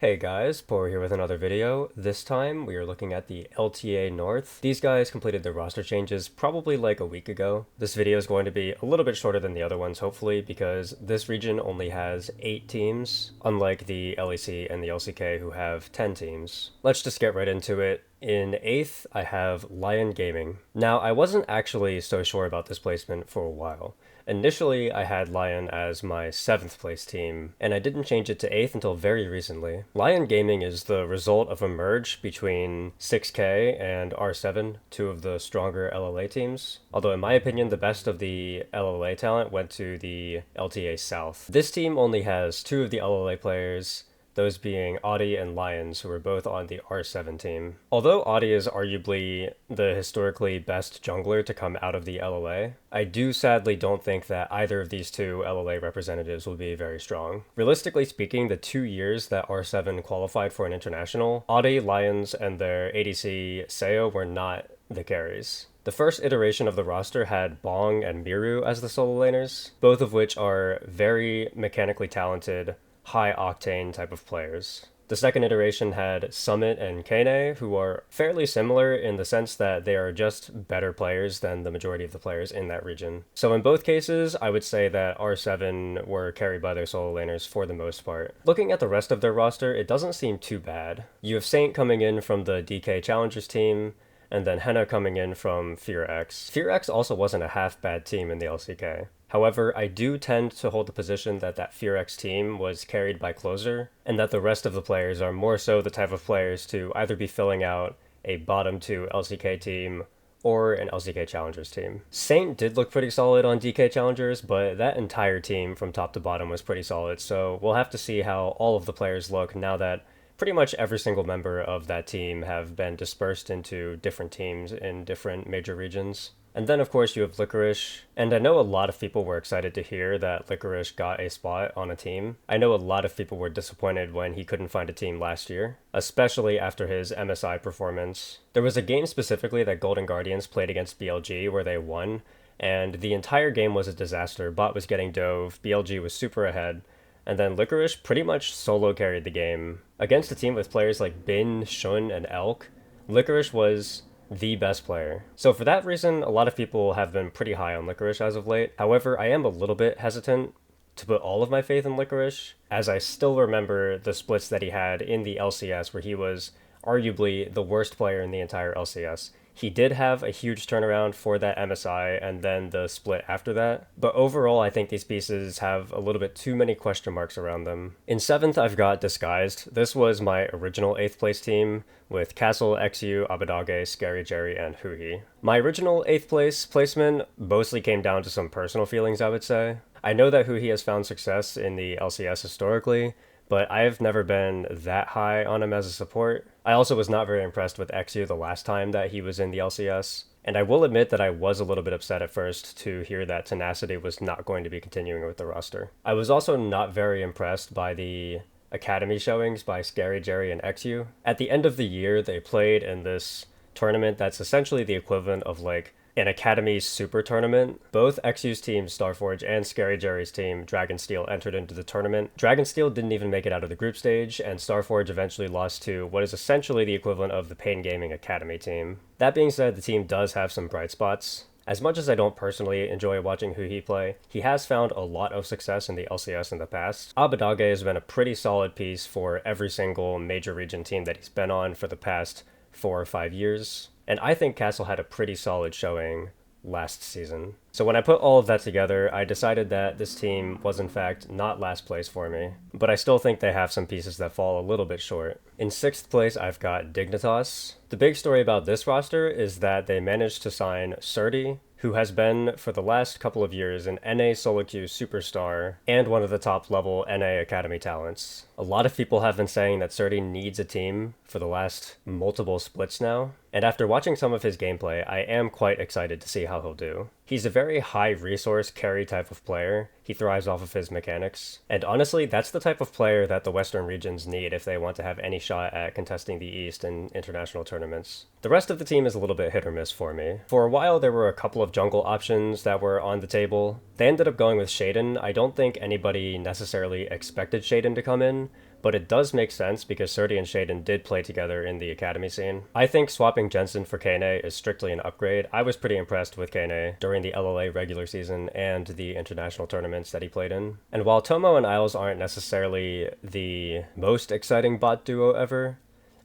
Hey guys, Poro here with another video. This time we are looking at the LTA North. These guys completed their roster changes probably like a week ago. This video is going to be a little bit shorter than the other ones hopefully because this region only has 8 teams, unlike the LEC and the LCK who have 10 teams. Let's just get right into it. In 8th, I have Lion Gaming. Now, I wasn't actually so sure about this placement for a while. Initially, I had Lion as my 7th place team, and I didn't change it to 8th until very recently. Lion Gaming is the result of a merge between 6K and R7, two of the stronger LLA teams. Although in my opinion, the best of the LLA talent went to the LTA South. This team only has 2 of the LLA players, those being Audi and Lions, who were both on the R7 team. Although Audi is arguably the historically best jungler to come out of the LLA, I do sadly don't think that either of these two LLA representatives will be very strong. Realistically speaking, the 2 years that R7 qualified for an international, Audi, Lions, and their ADC Seo were not the carries. The first iteration of the roster had Bong and Miru as the solo laners, both of which are very mechanically talented, high-octane type of players. The second iteration had Summit and Kane, who are fairly similar in the sense that they are just better players than the majority of the players in that region. So in both cases, I would say that R7 were carried by their solo laners for the most part. Looking at the rest of their roster, it doesn't seem too bad. You have Saint coming in from the DK Challengers team, and then Henna coming in from FearX. FearX also wasn't a half bad team in the LCK. However, I do tend to hold the position that FearX team was carried by Closer, and that the rest of the players are more so the type of players to either be filling out a bottom 2 LCK team or an LCK Challengers team. Saint did look pretty solid on DK Challengers, but that entire team from top to bottom was pretty solid, so we'll have to see how all of the players look now that pretty much every single member of that team have been dispersed into different teams in different major regions. And then of course you have Licorice, and I know a lot of people were excited to hear that Licorice got a spot on a team. I know a lot of people were disappointed when he couldn't find a team last year, especially after his MSI performance. There was a game specifically that Golden Guardians played against BLG where they won, and the entire game was a disaster. Bot was getting dove, BLG was super ahead, and then Licorice pretty much solo carried the game. Against a team with players like Bin, Shun, and Elk, Licorice was the best player. So for that reason, a lot of people have been pretty high on Licorice as of late. However, I am a little bit hesitant to put all of my faith in Licorice, as I still remember the splits that he had in the LCS where he was arguably the worst player in the entire LCS. He did have a huge turnaround for that MSI and then the split after that, but overall I think these pieces have a little bit too many question marks around them. In 7th, I've got Disguised. This was my original 8th place team with Castle, XU, Abadage, Scary Jerry, and Huhi. My original 8th place placement mostly came down to some personal feelings, I would say. I know that Huhi has found success in the LCS historically, but I've never been that high on him as a support. I also was not very impressed with XU the last time that he was in the LCS, and I will admit that I was a little bit upset at first to hear that Tenacity was not going to be continuing with the roster. I was also not very impressed by the Academy showings by Scary Jerry and XU. At the end of the year, they played in this tournament that's essentially the equivalent of like an Academy Super Tournament. Both XU's team, Starforge, and Scary Jerry's team, Dragonsteel, entered into the tournament. Dragonsteel didn't even make it out of the group stage, and Starforge eventually lost to what is essentially the equivalent of the Pain Gaming Academy team. That being said, the team does have some bright spots. As much as I don't personally enjoy watching Huhi play, he has found a lot of success in the LCS in the past. Abadage has been a pretty solid piece for every single major region team that he's been on for the past 4 or 5 years. And I think Castle had a pretty solid showing last season. So when I put all of that together, I decided that this team was in fact not last place for me, but I still think they have some pieces that fall a little bit short. In 6th place, I've got Dignitas. The big story about this roster is that they managed to sign Surdy, who has been, for the last couple of years, an NA solo queue superstar and one of the top level NA Academy talents. A lot of people have been saying that Surdy needs a team for the last multiple splits now, and after watching some of his gameplay, I am quite excited to see how he'll do. He's a very high resource carry type of player. He thrives off of his mechanics. And honestly, that's the type of player that the Western regions need if they want to have any shot at contesting the East in international tournaments. The rest of the team is a little bit hit or miss for me. For a while, there were a couple of jungle options that were on the table. They ended up going with Shaden. I don't think anybody necessarily expected Shaden to come in, but it does make sense because Surdy and Shaden did play together in the academy scene. I think swapping Jensen for Kane is strictly an upgrade. I was pretty impressed with Kane during the LLA regular season and the international tournaments that he played in. And while Tomo and Isles aren't necessarily the most exciting bot duo ever,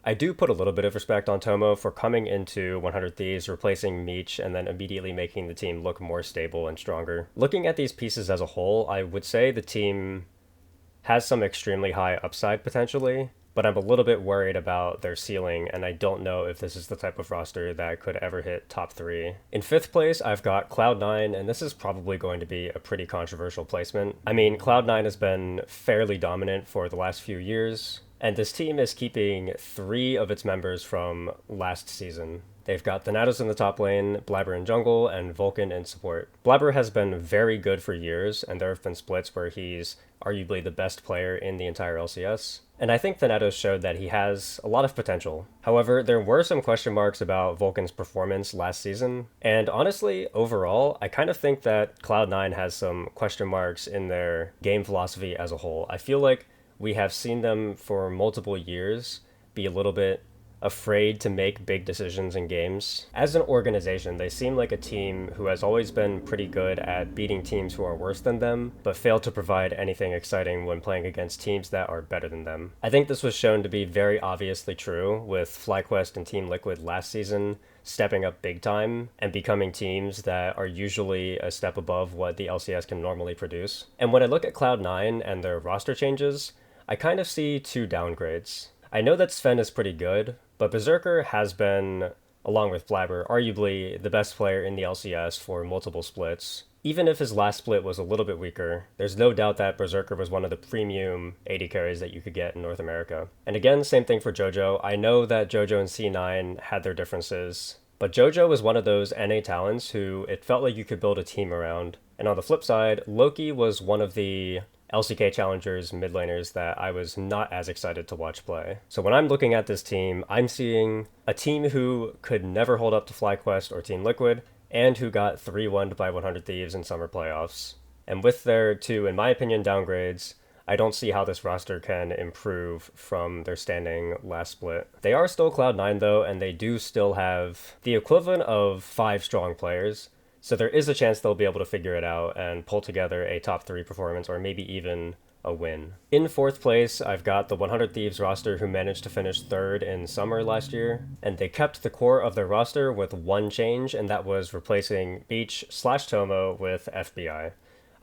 I do put a little bit of respect on Tomo for coming into 100 Thieves, replacing Meech, and then immediately making the team look more stable and stronger. Looking at these pieces as a whole, I would say the team has some extremely high upside potentially, but I'm a little bit worried about their ceiling, and I don't know if this is the type of roster that could ever hit top 3. In 5th place, I've got Cloud9, and this is probably going to be a pretty controversial placement. I mean, Cloud9 has been fairly dominant for the last few years, and this team is keeping 3 of its members from last season. They've got Thanatos in the top lane, Blabber in jungle, and Vulcan in support. Blabber has been very good for years, and there have been splits where he's arguably the best player in the entire LCS. And I think Thanatos showed that he has a lot of potential. However, there were some question marks about Vulcan's performance last season, and honestly, overall, I kind of think that Cloud9 has some question marks in their game philosophy as a whole. I feel like we have seen them for multiple years be a little bit afraid to make big decisions in games. As an organization, they seem like a team who has always been pretty good at beating teams who are worse than them, but fail to provide anything exciting when playing against teams that are better than them. I think this was shown to be very obviously true with FlyQuest and Team Liquid last season, stepping up big time and becoming teams that are usually a step above what the LCS can normally produce. And when I look at Cloud9 and their roster changes, I kind of see 2 downgrades. I know that Sven is pretty good, but Berserker has been, along with Blabber, arguably the best player in the LCS for multiple splits. Even if his last split was a little bit weaker, there's no doubt that Berserker was one of the premium AD carries that you could get in North America. And again, same thing for JoJo. I know that JoJo and C9 had their differences, but JoJo was one of those NA talents who it felt like you could build a team around. And on the flip side, Loki was one of the LCK Challengers mid laners that I was not as excited to watch play. So when I'm looking at this team, I'm seeing a team who could never hold up to FlyQuest or Team Liquid, and who got 3-1'd by 100 Thieves in summer playoffs. And with their 2, in my opinion, downgrades, I don't see how this roster can improve from their standing last split. They are still Cloud9 though, and they do still have the equivalent of 5 strong players. So there is a chance they'll be able to figure it out and pull together a top 3 performance or maybe even a win. In 4th place, I've got the 100 Thieves roster who managed to finish 3rd in summer last year, and they kept the core of their roster with one change, and that was replacing Beach/Tomo with FBI.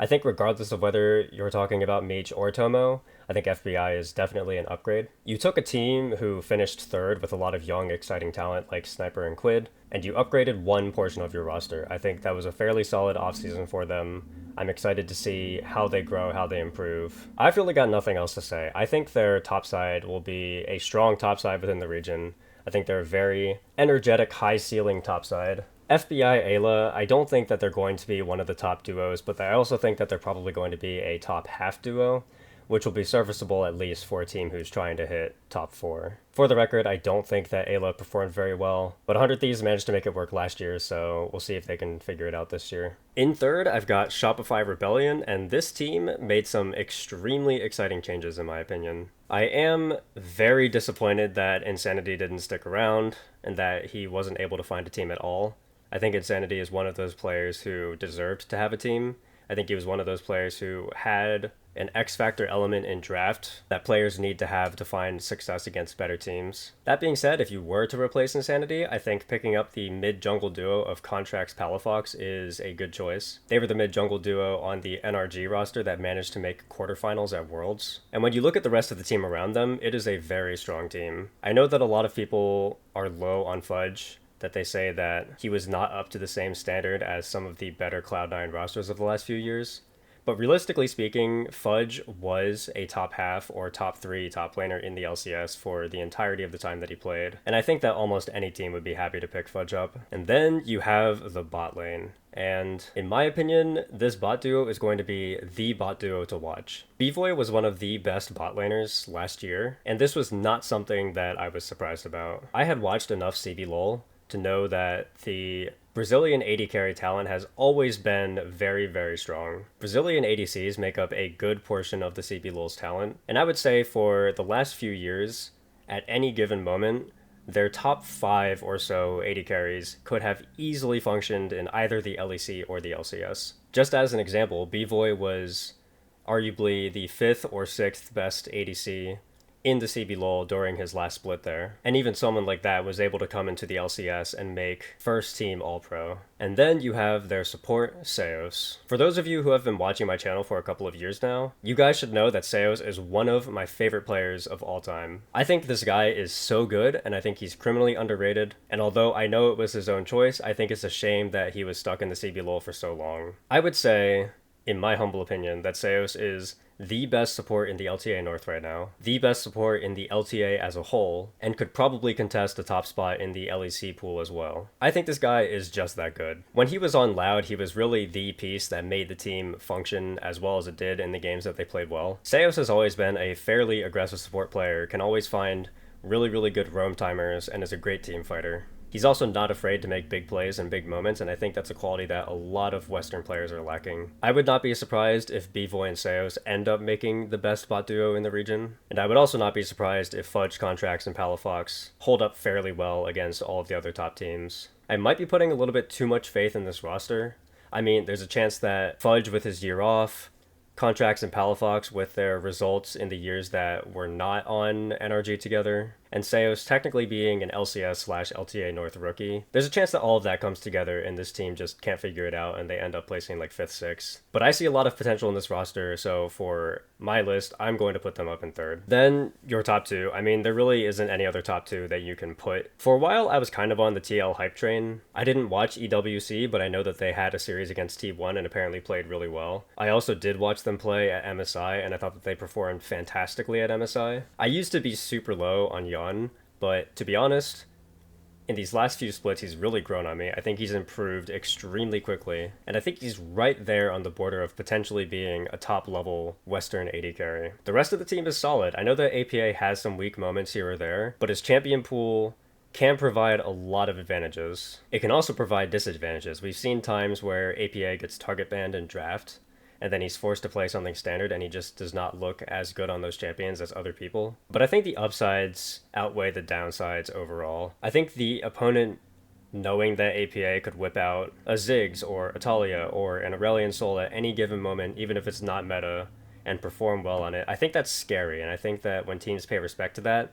I think regardless of whether you're talking about Meech or Tomo, I think FBI is definitely an upgrade. You took a team who finished 3rd with a lot of young, exciting talent like Sniper and Quid, and you upgraded one portion of your roster. I think that was a fairly solid offseason for them. I'm excited to see how they grow, how they improve. I've really got nothing else to say. I think their topside will be a strong topside within the region. I think they're a very energetic, high-ceiling topside. FBI Ayla, I don't think that they're going to be one of the top duos, but I also think that they're probably going to be a top half duo, which will be serviceable at least for a team who's trying to hit top 4. For the record, I don't think that Ayla performed very well, but 100 Thieves managed to make it work last year, so we'll see if they can figure it out this year. In 3rd, I've got Shopify Rebellion, and this team made some extremely exciting changes in my opinion. I am very disappointed that Insanity didn't stick around, and that he wasn't able to find a team at all. I think Insanity is one of those players who deserved to have a team. I think he was one of those players who had an X-factor element in draft that players need to have to find success against better teams. That being said, if you were to replace Insanity, I think picking up the mid-jungle duo of Contracts Palafox is a good choice. They were the mid-jungle duo on the NRG roster that managed to make quarterfinals at Worlds. And when you look at the rest of the team around them, it is a very strong team. I know that a lot of people are low on Fudge, that they say that he was not up to the same standard as some of the better Cloud9 rosters of the last few years. But realistically speaking, Fudge was a top half or top 3 top laner in the LCS for the entirety of the time that he played. And I think that almost any team would be happy to pick Fudge up. And then you have the bot lane. And in my opinion, this bot duo is going to be the bot duo to watch. Bvoy was one of the best bot laners last year, and this was not something that I was surprised about. I had watched enough CVLOL to know that the Brazilian AD carry talent has always been very, very strong. Brazilian ADCs make up a good portion of the CB LoL's talent, and I would say for the last few years, at any given moment, their top 5 or so AD carries could have easily functioned in either the LEC or the LCS. Just as an example, Bvoy was arguably the 5th or 6th best ADC in the CB LoL during his last split there. And even someone like that was able to come into the LCS and make first team All-Pro. And then you have their support, Seos. For those of you who have been watching my channel for a couple of years now, you guys should know that Seos is one of my favorite players of all time. I think this guy is so good, and I think he's criminally underrated. And although I know it was his own choice, I think it's a shame that he was stuck in the CB LoL for so long. I would say, in my humble opinion, that Seos is the best support in the LTA North right now, the best support in the LTA as a whole, and could probably contest the top spot in the LEC pool as well. I think this guy is just that good. When he was on Loud, he was really the piece that made the team function as well as it did in the games that they played well. Seos has always been a fairly aggressive support player, can always find really, really good roam timers, and is a great team fighter. He's also not afraid to make big plays and big moments, and I think that's a quality that a lot of Western players are lacking. I would not be surprised if Bvoy and Seos end up making the best bot duo in the region, and I would also not be surprised if Fudge, Contracts, and Palafox hold up fairly well against all of the other top teams. I might be putting a little bit too much faith in this roster. I mean, there's a chance that Fudge with his year off, Contracts and Palafox with their results in the years that were not on NRG together, and Seos technically being an LCS/LTA North rookie. There's a chance that all of that comes together and this team just can't figure it out and they end up placing like 5th, 6th. But I see a lot of potential in this roster, so for my list, I'm going to put them up in 3rd. Then your top 2. I mean, there really isn't any other top 2 that you can put. For a while, I was kind of on the TL hype train. I didn't watch EWC, but I know that they had a series against T1 and apparently played really well. I also did watch them play at MSI, and I thought that they performed fantastically at MSI. I used to be super low on Yon, but to be honest, in these last few splits, he's really grown on me. I think he's improved extremely quickly, and I think he's right there on the border of potentially being a top-level Western AD carry. The rest of the team is solid. I know that APA has some weak moments here or there, but his champion pool can provide a lot of advantages. It can also provide disadvantages. We've seen times where APA gets target banned in draft, and then he's forced to play something standard, and he just does not look as good on those champions as other people. But I think the upsides outweigh the downsides overall. I think the opponent knowing that APA could whip out a Ziggs or a Talia or an Aurelion Sol at any given moment, even if it's not meta, and perform well on it, I think that's scary, and I think that when teams pay respect to that,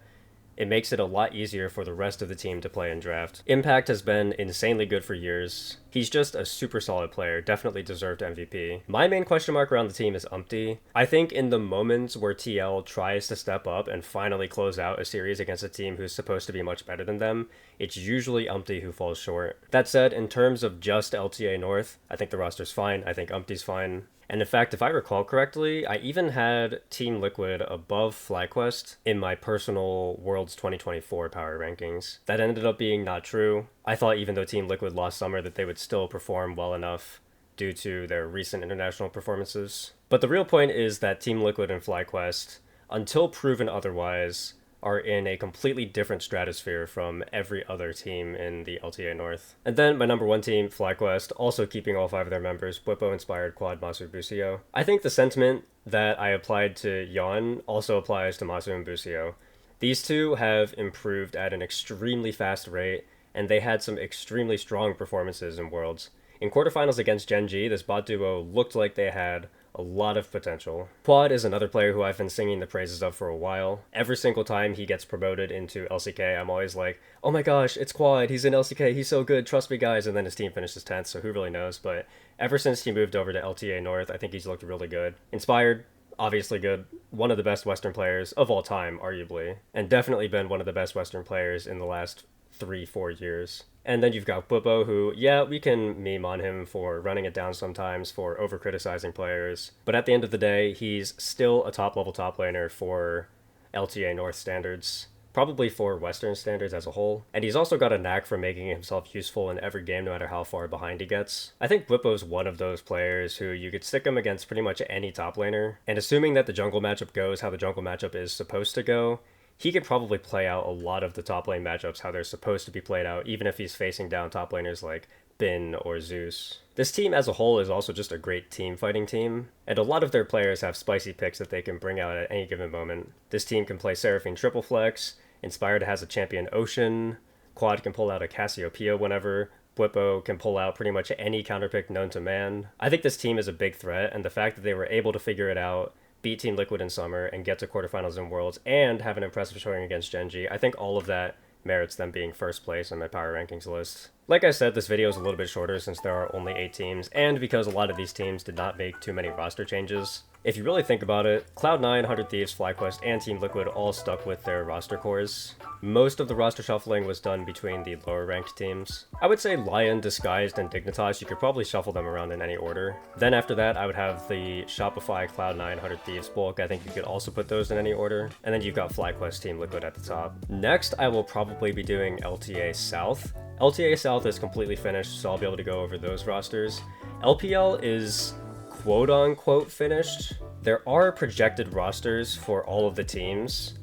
it makes it a lot easier for the rest of the team to play in draft. Impact has been insanely good for years. He's just a super solid player, definitely deserved MVP. My main question mark around the team is Umpty. I think in the moments where TL tries to step up and finally close out a series against a team who's supposed to be much better than them, it's usually Umpty who falls short. That said, in terms of just LTA North, I think the roster's fine, I think Umpty's fine. And in fact, if I recall correctly, I even had Team Liquid above FlyQuest in my personal Worlds 2024 power rankings. That ended up being not true. I thought even though Team Liquid lost Summer that they would still perform well enough due to their recent international performances. But the real point is that Team Liquid and FlyQuest, until proven otherwise, are in a completely different stratosphere from every other team in the LTA North. And then my number 1 team, FlyQuest, also keeping all 5 of their members, Bwipo-inspired Quad, Masu, Busio. I think the sentiment that I applied to Yon also applies to Masu and Busio. These two have improved at an extremely fast rate, and they had some extremely strong performances in Worlds. In quarterfinals against Gen G, this bot duo looked like they had a lot of potential. Quad is another player who I've been singing the praises of for a while. Every single time he gets promoted into LCK, I'm always like, oh my gosh, it's Quad, he's in LCK, he's so good, trust me guys, and then his team finishes 10th, so who really knows, but ever since he moved over to LTA North, I think he's looked really good. Inspired, obviously good, one of the best Western players of all time, arguably, and definitely been one of the best Western players in the last 3-4 years. And then you've got Bwipo, who, yeah, we can meme on him for running it down sometimes, for over-criticizing players, but at the end of the day, he's still a top-level top laner for LTA North standards, probably for Western standards as a whole, and he's also got a knack for making himself useful in every game no matter how far behind he gets. I think Bwipo's one of those players who you could stick him against pretty much any top laner, and assuming that the jungle matchup goes how the jungle matchup is supposed to go, he could probably play out a lot of the top lane matchups how they're supposed to be played out, even if he's facing down top laners like Bin or Zeus. This team as a whole is also just a great team fighting team, and a lot of their players have spicy picks that they can bring out at any given moment. This team can play Seraphine triple flex, Inspired has a champion Ocean, Quad can pull out a Cassiopeia whenever, Bwipo can pull out pretty much any counterpick known to man. I think this team is a big threat, and the fact that they were able to figure it out, beat Team Liquid in summer, and get to quarterfinals in Worlds, and have an impressive showing against Genji, I think all of that merits them being first place on my power rankings list. Like I said, this video is a little bit shorter since there are only 8 teams, and because a lot of these teams did not make too many roster changes. If you really think about it, Cloud9, 100 Thieves, FlyQuest, and Team Liquid all stuck with their roster cores. Most of the roster shuffling was done between the lower ranked teams. I would say Lion, Disguised, and Dignitas, you could probably shuffle them around in any order. Then after that, I would have the Shopify, Cloud9, 100 Thieves bulk. I think you could also put those in any order. And then you've got FlyQuest, Team Liquid at the top. Next, I will probably be doing LTA South. LTA South is completely finished, so I'll be able to go over those rosters. LPL is quote-unquote finished. There are projected rosters for all of the teams,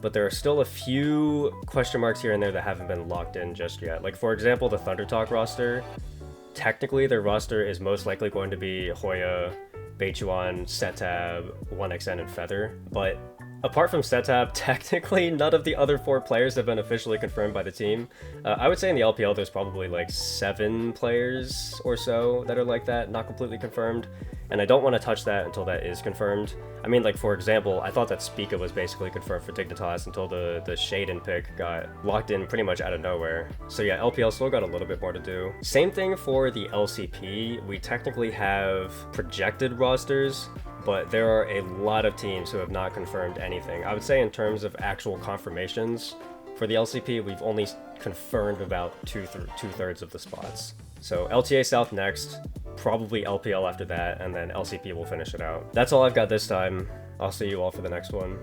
but there are still a few question marks here and there that haven't been locked in just yet. Like, for example, the ThunderTalk roster. Technically, their roster is most likely going to be Hoya, Beichuan, Setab, 1xN, and Feather, but apart from Setab, technically none of the other 4 players have been officially confirmed by the team. I would say in the LPL there's probably like 7 players or so that are like that, not completely confirmed. And I don't want to touch that until that is confirmed. I mean, like, for example, I thought that Spica was basically confirmed for Dignitas until the Shaden pick got locked in pretty much out of nowhere. So yeah, LPL still got a little bit more to do. Same thing for the LCP. We technically have projected rosters, but there are a lot of teams who have not confirmed anything. I would say in terms of actual confirmations, for the LCP, we've only confirmed about two-thirds of the spots. So LTA South next, probably LPL after that, and then LCP will finish it out. That's all I've got this time. I'll see you all for the next one.